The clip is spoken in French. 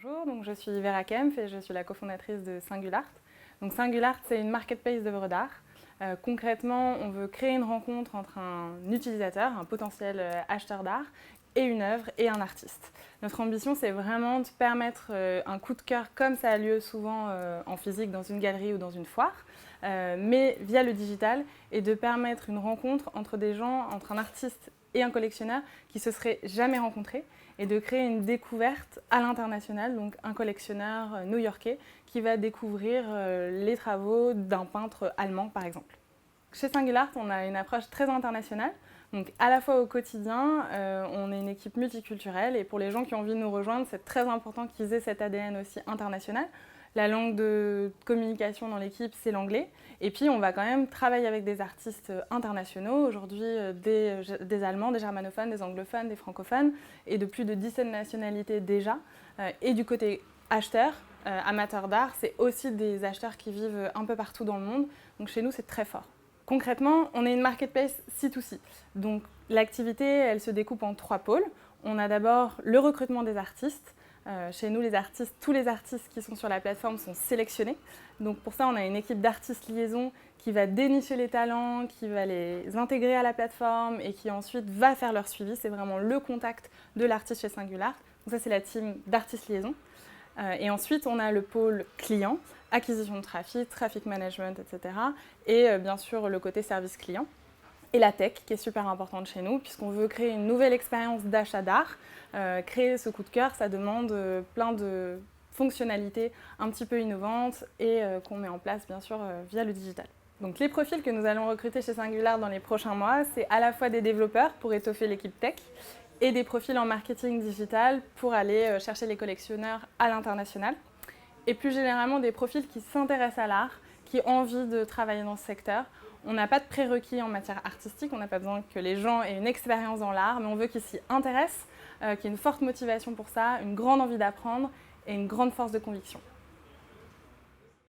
Bonjour, donc je suis Vera Kempf et je suis la cofondatrice de Singular. Donc Singular, c'est une marketplace d'œuvres d'art. Concrètement, on veut créer une rencontre entre un utilisateur, un potentiel acheteur d'art, et une œuvre et un artiste. Notre ambition, c'est vraiment de permettre un coup de cœur comme ça a lieu souvent en physique dans une galerie ou dans une foire, mais via le digital, et de permettre une rencontre entre des gens, entre un artiste et un collectionneur qui ne se seraient jamais rencontrés, et de créer une découverte à l'international, donc un collectionneur new-yorkais qui va découvrir les travaux d'un peintre allemand par exemple. Chez Singular, on a une approche très internationale. Donc à la fois au quotidien, on est une équipe multiculturelle et pour les gens qui ont envie de nous rejoindre, c'est très important qu'ils aient cet ADN aussi international. La langue de communication dans l'équipe, c'est l'anglais. Et puis on va quand même travailler avec des artistes internationaux, aujourd'hui des Allemands, des germanophones, des anglophones, des francophones, et de plus de 17 nationalités déjà. Et du côté acheteur, amateur d'art, c'est aussi des acheteurs qui vivent un peu partout dans le monde. Donc chez nous, c'est très fort. Concrètement, on est une marketplace C2C. Donc l'activité, elle se découpe en 3 pôles. On a d'abord le recrutement des artistes. Chez nous, tous les artistes qui sont sur la plateforme sont sélectionnés. Donc pour ça, on a une équipe d'artistes liaison qui va dénicher les talents, qui va les intégrer à la plateforme et qui ensuite va faire leur suivi. C'est vraiment le contact de l'artiste chez Singular. Donc ça, c'est la team d'artistes liaison. Et ensuite, on a le pôle client, acquisition de trafic, traffic management, etc. Et bien sûr, le côté service client. Et la tech, qui est super importante chez nous, puisqu'on veut créer une nouvelle expérience d'achat d'art. Créer ce coup de cœur, ça demande plein de fonctionnalités un petit peu innovantes et qu'on met en place, bien sûr, via le digital. Donc les profils que nous allons recruter chez Singular dans les prochains mois, c'est à la fois des développeurs pour étoffer l'équipe tech, et des profils en marketing digital pour aller chercher les collectionneurs à l'international. Et plus généralement, des profils qui s'intéressent à l'art, qui ont envie de travailler dans ce secteur. On n'a pas de prérequis en matière artistique, on n'a pas besoin que les gens aient une expérience dans l'art, mais on veut qu'ils s'y intéressent, qu'il y ait une forte motivation pour ça, une grande envie d'apprendre et une grande force de conviction.